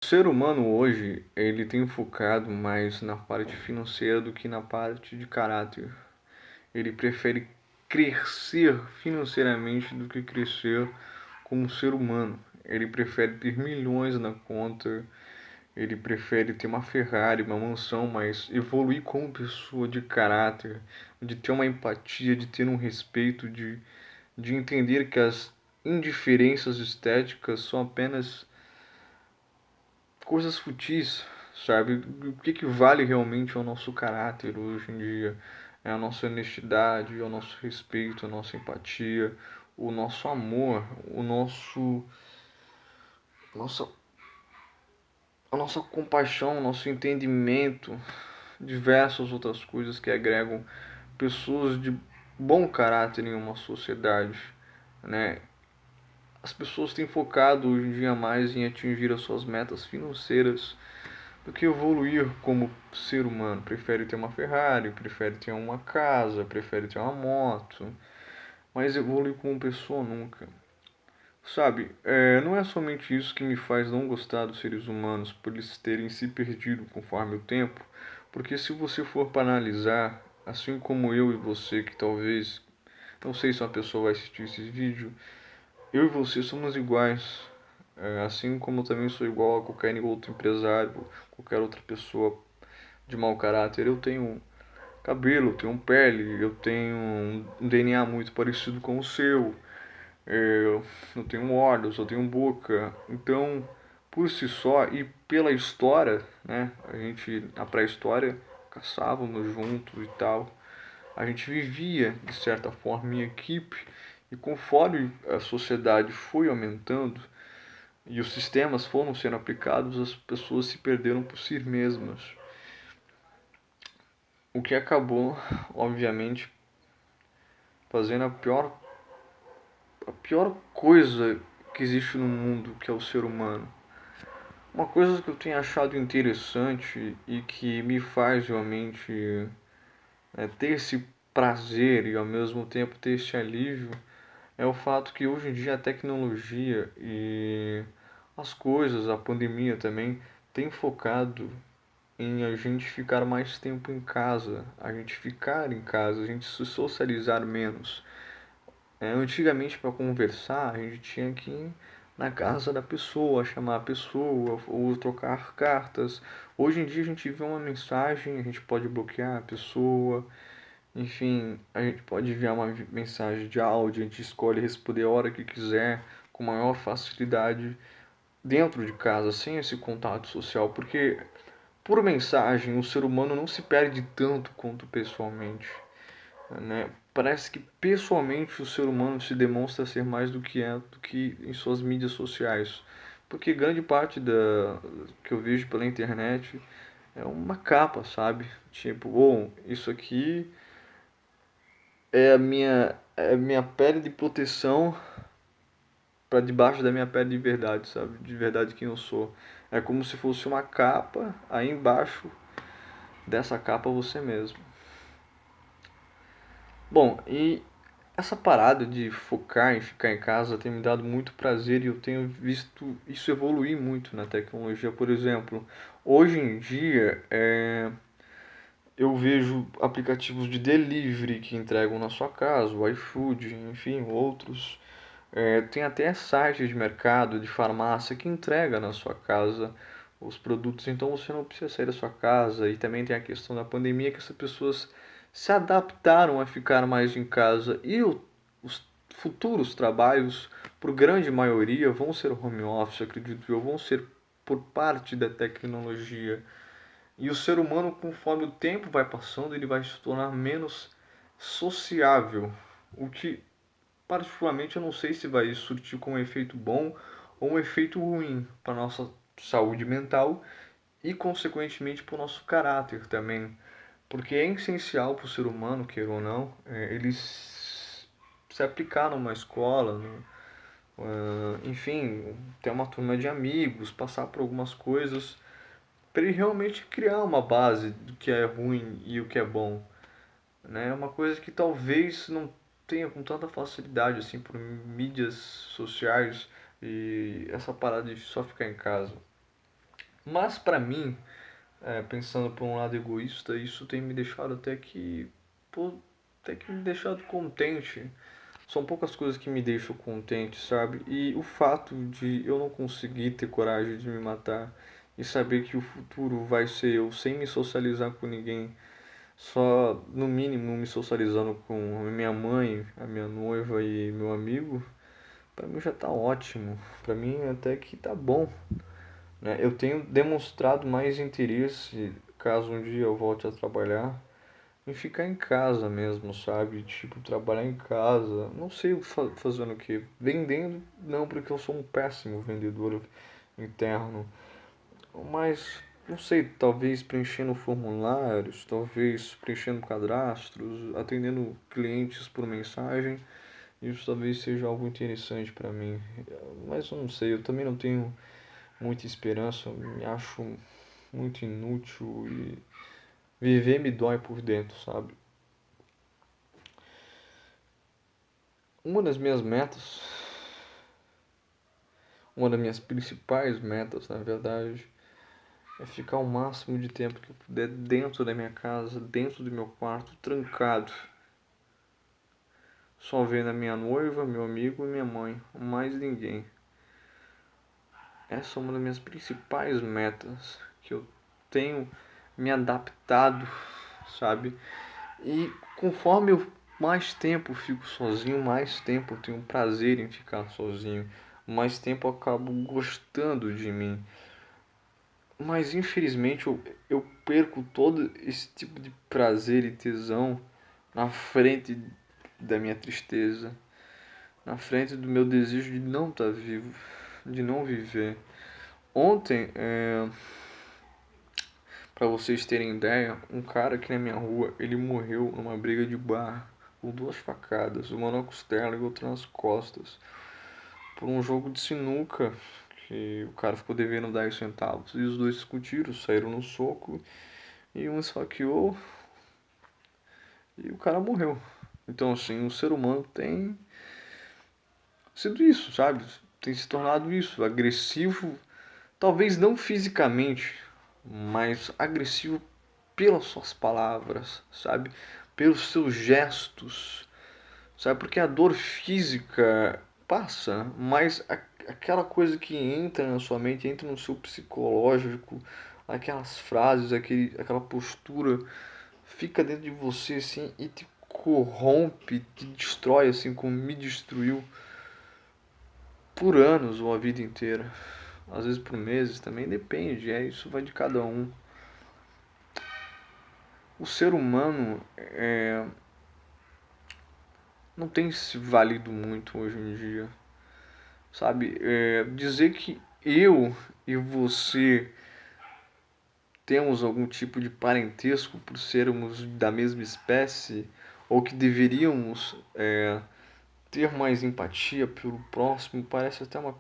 O ser humano hoje, ele tem focado mais na parte financeira do que na parte de caráter. Ele prefere crescer financeiramente do que crescer como ser humano. Ele prefere ter milhões na conta, ele prefere ter uma Ferrari, uma mansão, mas evoluir como pessoa de caráter, de ter uma empatia, de ter um respeito, de entender que as indiferenças estéticas são apenas coisas futis, sabe? O que vale realmente é o nosso caráter hoje em dia? É a nossa honestidade, é o nosso respeito, a nossa empatia, o nosso amor, nossa, a nossa compaixão, o nosso entendimento, diversas outras coisas que agregam pessoas de bom caráter em uma sociedade, né? As pessoas têm focado hoje em dia mais em atingir as suas metas financeiras do que evoluir como ser humano. Prefere ter uma Ferrari, prefere ter uma casa, prefere ter uma moto, mas evoluir como pessoa nunca. Sabe, não é somente isso que me faz não gostar dos seres humanos por eles terem se perdido conforme o tempo, porque se você for para analisar, assim como eu e você, que talvez, não sei se uma pessoa vai assistir esse vídeo, eu e você somos iguais. Assim como eu também sou igual a qualquer outro empresário, qualquer outra pessoa de mau caráter. Eu tenho cabelo, eu tenho pele, eu tenho um DNA muito parecido com o seu. Eu tenho olhos, eu tenho boca. Então, por si só e pela história, né? Na pré-história, caçávamos juntos e tal. A gente vivia, de certa forma, em equipe. E conforme a sociedade foi aumentando e os sistemas foram sendo aplicados, as pessoas se perderam por si mesmas. O que acabou, obviamente, fazendo a pior coisa que existe no mundo, que é o ser humano. Uma coisa que eu tenho achado interessante e que me faz realmente ter esse prazer e ao mesmo tempo ter esse alívio é o fato que hoje em dia a tecnologia e as coisas, a pandemia também, tem focado em a gente ficar mais tempo em casa, a gente ficar em casa, a gente se socializar menos. Antigamente, para conversar, a gente tinha que ir na casa da pessoa, chamar a pessoa ou trocar cartas. Hoje em dia, a gente vê uma mensagem, a gente pode bloquear a pessoa, enfim, a gente pode enviar uma mensagem de áudio, a gente escolhe responder a hora que quiser, com maior facilidade, dentro de casa, sem esse contato social, porque por mensagem o ser humano não se perde tanto quanto pessoalmente, né? Parece que pessoalmente o ser humano se demonstra ser mais do que é do que em suas mídias sociais, porque grande parte da que eu vejo pela internet é uma capa, sabe? Tipo, bom, isso aqui é a minha pele de proteção para debaixo da minha pele de verdade, sabe? De verdade quem eu sou. É como se fosse uma capa, aí embaixo dessa capa você mesmo. Bom, e essa parada de focar em ficar em casa tem me dado muito prazer e eu tenho visto isso evoluir muito na tecnologia. Por exemplo, hoje em dia eu vejo aplicativos de delivery que entregam na sua casa, o iFood, enfim, outros. Tem até sites de mercado, de farmácia que entrega na sua casa os produtos, então você não precisa sair da sua casa. E também tem a questão da pandemia que essas pessoas se adaptaram a ficar mais em casa e os futuros trabalhos, por grande maioria, vão ser home office, acredito eu, vão ser por parte da tecnologia. E o ser humano, conforme o tempo vai passando, ele vai se tornar menos sociável, o que particularmente eu não sei se vai surtir com um efeito bom ou um efeito ruim para nossa saúde mental e consequentemente para o nosso caráter também, porque é essencial para o ser humano, queira ou não, ele se aplicar numa escola, enfim, ter uma turma de amigos, passar por algumas coisas para ele realmente criar uma base do que é ruim e o que é bom, né? É uma coisa que talvez não tenha com tanta facilidade assim por mídias sociais e essa parada de só ficar em casa. Mas pra mim, pensando por um lado egoísta, isso tem me deixado pô, até que me deixado contente. São poucas coisas que me deixam contente, sabe? E o fato de eu não conseguir ter coragem de me matar e saber que o futuro vai ser eu sem me socializar com ninguém, só no mínimo me socializando com a minha mãe, a minha noiva e meu amigo, pra mim já tá ótimo. Pra mim até que tá bom, né? Eu tenho demonstrado mais interesse, caso um dia eu volte a trabalhar, em ficar em casa mesmo, sabe? Tipo, trabalhar em casa. Não sei fazendo o que. Vendendo, não, porque eu sou um péssimo vendedor interno. Mas, não sei, talvez preenchendo formulários, talvez preenchendo cadastros, atendendo clientes por mensagem. Isso talvez seja algo interessante para mim. Mas eu não sei, eu também não tenho muita esperança. Eu me acho muito inútil e viver me dói por dentro, sabe? Uma das minhas metas, uma das minhas principais metas, na verdade, é ficar o máximo de tempo que eu puder dentro da minha casa, dentro do meu quarto, trancado. Só vendo a minha noiva, meu amigo e minha mãe, mais ninguém. Essa é uma das minhas principais metas que eu tenho me adaptado, sabe? E conforme eu mais tempo fico sozinho, mais tempo eu tenho prazer em ficar sozinho, mais tempo eu acabo gostando de mim. Mas infelizmente eu perco todo esse tipo de prazer e tesão na frente da minha tristeza, na frente do meu desejo de não estar vivo, de não viver. Ontem, para vocês terem ideia, um cara aqui na minha rua, ele morreu numa briga de bar com duas facadas, uma na costela e outra nas costas, por um jogo de sinuca que o cara ficou devendo 10 centavos. E os dois discutiram, saíram no soco e um esfaqueou e o cara morreu. Então, assim, o ser humano tem sido isso, sabe? Tem se tornado isso, agressivo, talvez não fisicamente, mas agressivo pelas suas palavras, sabe? Pelos seus gestos, sabe? Porque a dor física passa, mas aquela coisa que entra na sua mente, entra no seu psicológico, aquelas frases, aquela postura, fica dentro de você assim e te corrompe, te destrói assim como me destruiu por anos ou a vida inteira. Às vezes por meses também, depende, isso vai de cada um. O ser humano não tem se valido muito hoje em dia, sabe? Dizer que eu e você temos algum tipo de parentesco por sermos da mesma espécie ou que deveríamos ter mais empatia pelo próximo parece até uma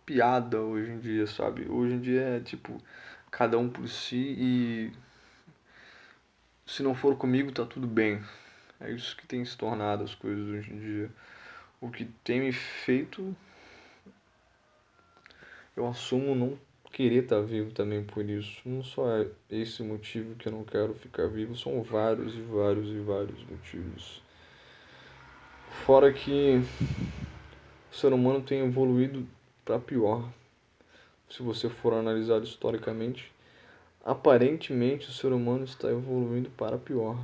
piada hoje em dia, sabe? Hoje em dia é tipo cada um por si e se não for comigo tá tudo bem. É isso que tem se tornado as coisas hoje em dia. O que tem me feito, eu assumo não querer estar vivo também por isso. Não só é esse motivo que eu não quero ficar vivo, são vários e vários e vários motivos. Fora que o ser humano tem evoluído para pior. Se você for analisar historicamente, aparentemente o ser humano está evoluindo para pior.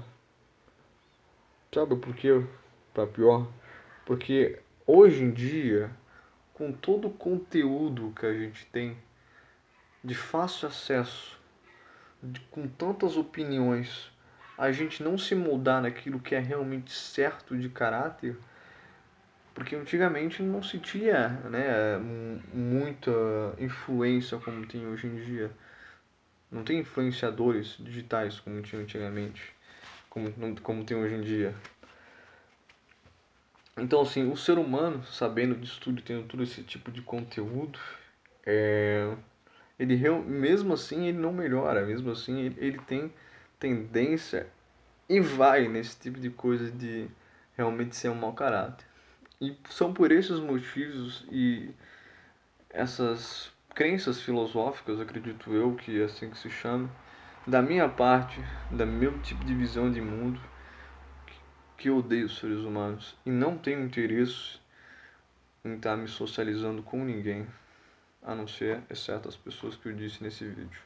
Sabe por quê? Para pior? Porque hoje em dia, com todo o conteúdo que a gente tem de fácil acesso, com tantas opiniões, a gente não se moldar naquilo que é realmente certo de caráter, porque antigamente não se tinha, né, muita influência como tem hoje em dia. Não tem influenciadores digitais como tinha antigamente, como tem hoje em dia. Então, assim, o ser humano, sabendo disso tudo, tendo todo esse tipo de conteúdo, mesmo assim ele não melhora, mesmo assim ele tem tendência e vai nesse tipo de coisa de realmente ser um mau caráter. E são por esses motivos e essas crenças filosóficas, acredito eu que é assim que se chama, da minha parte, da meu tipo de visão de mundo, que eu odeio os seres humanos e não tenho interesse em estar me socializando com ninguém, a não ser, exceto as pessoas que eu disse nesse vídeo.